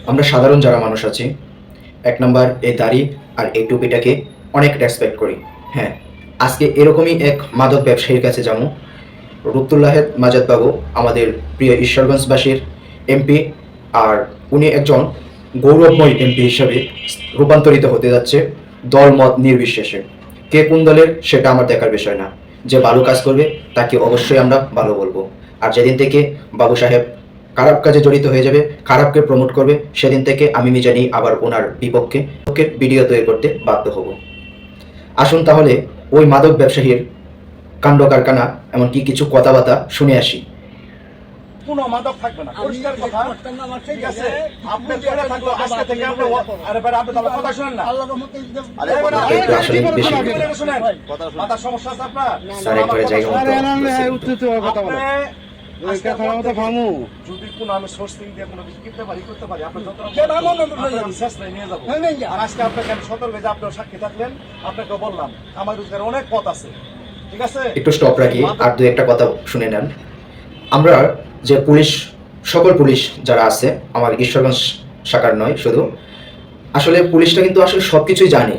আমরা সাধারণ যারা মানুষ আছি, এক নম্বর এই দাড়ি আর এই টুপিটাকে অনেক রেসপেক্ট করি। হ্যাঁ, আজকে এরকমই এক মাদক ব্যবসায়ীর কাছে যাবো। রুবতুল্লাহ মাজাদ বাবু আমাদের প্রিয় ঈশ্বরগঞ্জবাসীর এমপি, আর উনি একজন গৌরবময় এমপি হিসাবে রূপান্তরিত হতে যাচ্ছে দল মত নির্বিশেষে। কে কোন দলের সেটা আমার দেখার বিষয় না, যে ভালো কাজ করবে তাকে অবশ্যই আমরা ভালো বলবো। আর যেদিন থেকে বাবু সাহেব খারাপ কাজে জড়িত হয়ে যাবে, খারাপকে প্রমোট করবে, সেদিন থেকে আমি মিজানি আবার ওনার বিপক্ষে ভিডিও তৈরি করতে বাধ্য হব। আসুন তাহলে ওই মাদক ব্যবসায়ীর কাণ্ড কারখানা এমনকি কিছু কথাবার্তা শুনে আসি। কোনো মাদক থাকবে না, পরিষ্কার কথা। ঠিক আছে, আপনি চলে থাকলো আজকে থেকে আপনি আরে ভাই আপনি তাহলে কথা শুনেন না। একটু আসলে বেশি শুনেন, মাথার সমস্যা আছে আপনার? স্যার একবারে জায়গা মতো কথা বলেন। যদি কোনো আমি সোর্সিং দিয়ে কোনো কিছু কিনতে পারি করতে পারি, আপনার যত শেষ নাই নিয়ে যাবো। আর আজকে আপনাকে আমি সতর্ক যে আপনার সাক্ষী থাকলেন, আপনাকে বললাম আমার রোজগার অনেক পথ আছে। ঠিক আছে, একটু স্টপ রাখি আর দু একটা কথা শুনে নেন। আমরা যে পুলিশ, সকল পুলিশ যারা আছে আমার ঈশ্বরগঞ্জ শাখার নয় শুধু, আসলে পুলিশটা কিন্তু আসলে সব কিছুই জানে,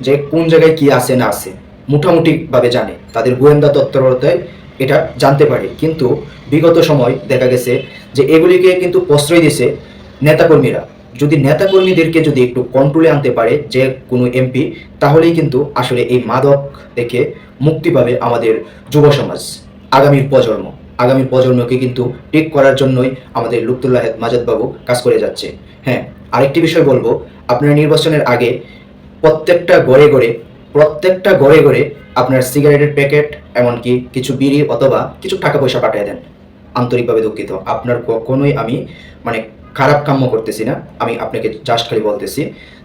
যে কোন জায়গায় কি আছে না আছে মোটামুটিভাবে জানে, তাদের গোয়েন্দা তৎপরতায় এটা জানতে পারে। কিন্তু বিগত সময় দেখা গেছে যে এগুলিকে কিন্তু প্রশ্রয় দিয়েছে নেতাকর্মীরা। যদি নেতাকর্মীদেরকে যদি একটু কন্ট্রোলে আনতে পারে যে কোনো এমপি, তাহলেই কিন্তু আসলে এই মাদক থেকে মুক্তি পাবে আমাদের যুব সমাজ, আগামীর প্রজন্মকে কিন্তু ঠিক করার জন্যই আমাদের রুবতুল্লাহ মাজাদ বাবু কাজ করে যাচ্ছে। হ্যাঁ, আরেকটি বিষয় বলবো, আপনারা নির্বাচনের আগে প্রত্যেকটা ঘরে ঘরে আপনার সিগারেটের প্যাকেট, এমনকি কিছু বিড়ি অথবা কিছু টাকা পয়সা পাঠিয়ে দেন। আন্তরিকভাবে দুঃখিত, আপনার কখনোই আমি খারাপ কাম্য করতেছি না, আমি আপনাকে জাস্ট খালি বলতেছি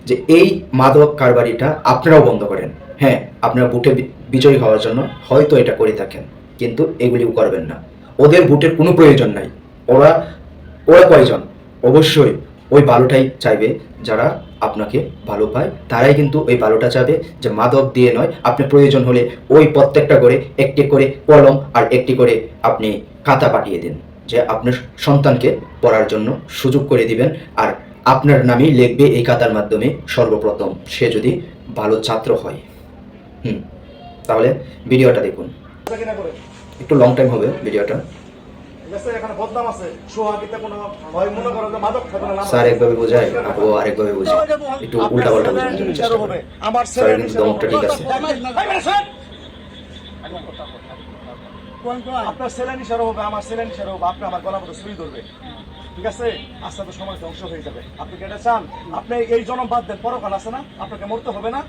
যে এই মাদক কারবারিটা আপনারাও বন্ধ করেন। হ্যাঁ, আপনারা ভোটে বিজয়ী হওয়ার জন্য হয়তো এটা করে থাকেন, কিন্তু এগুলিও করবেন না। ওদের ভোটের কোনো প্রয়োজন নাই। ওরা কয়জন? অবশ্যই ওই ভালোটাই চাইবে, যারা আপনাকে ভালো পায় তারাই কিন্তু ওই ভালোটা চাইবে, যে মাদক দিয়ে নয়। আপনি প্রয়োজন হলে ওই প্রত্যেকটা করে একটি করে কলম আর একটি করে আপনি খাতা পাঠিয়ে দিন, যে আপনার সন্তানকে পড়ার জন্য সুযোগ করে দিবেন, আর আপনার নামই লিখবে এই খাতার মাধ্যমে সর্বপ্রথম, সে যদি ভালো ছাত্র হয়। তাহলে ভিডিওটা দেখুন, একটু লং টাইম হবে ভিডিওটা। স্যার একভাবে বোঝায় আর ও আরেকভাবে বোঝায়, একটু উল্টা পাল্টা বোঝানোর জন্য চেষ্টা করবে। স্যার কিন্তু দমকটা ঠিক আছে। আপনার সেলানি সারা হবে, আমার সেলানি সারা হবে, আপনি আমার গলা মতো ছুরি ধরবে। ঠিক আছে, আস্তে আস্তে সময় ধ্বংস হয়ে যাবে। আপনি কেটে চান, আপনি এই জনম বাদ দেন, পরকাল আছে না, আপনাকে মরতে হবে না।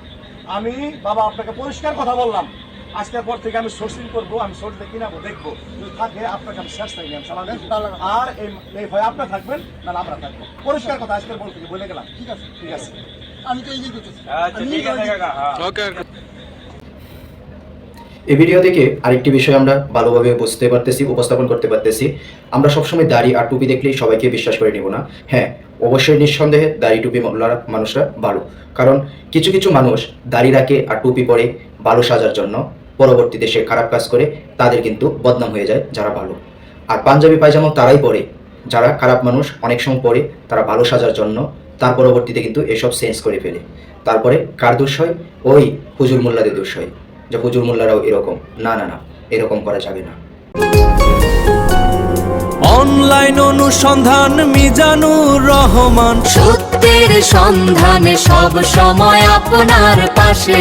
আমি বাবা আপনাকে পরিষ্কার কথা বললাম, আজকের পর থেকে আমি সোর্সিং করবো, আমি সোর্স দিয়ে কিনাবো, দেখবো যদি থাকে আপনাকে আমি শেষ থাকি আর এই ভয় আপনার থাকবেন না আমরা থাকবো। পরিষ্কার কথা আজকের বল থেকে বলে গেলাম। ঠিক আছে, ঠিক আছে, আমি তো এই যে এই ভিডিও থেকে আরেকটি বিষয় আমরা ভালোভাবে বুঝতে পারতেছি, উপস্থাপন করতে পারতেছি। আমরা সবসময় দাড়ি আর টুপি দেখলেই সবাইকে বিশ্বাস করে নিব না। হ্যাঁ, অবশ্যই নিঃসন্দেহে দাড়ি টুপি মানুষরা ভালো, কারণ কিছু কিছু মানুষ দাড়ি রাখে আর টুপি পরে ভালো সাজার জন্য, পরবর্তীতে সে খারাপ কাজ করে, তাদের কিন্তু বদনাম হয়ে যায় যারা ভালো। আর পাঞ্জাবি পায়জামা তারাই পরে যারা খারাপ মানুষ, অনেক সময় পরে তারা ভালো সাজার জন্য, তার পরবর্তীতে কিন্তু এসব চেঞ্জ করে ফেলে। তারপরে কার দোষ হয়? ওই হুজুর মোল্লাদের দোষ হয়, যে হুজুর মোল্লারাও এরকম। না, এরকম করা যাবে না। অনলাইন অনুসন্ধান মিজানুর রহমান, সত্যের সন্ধানে সব সময় আপনার পাশে।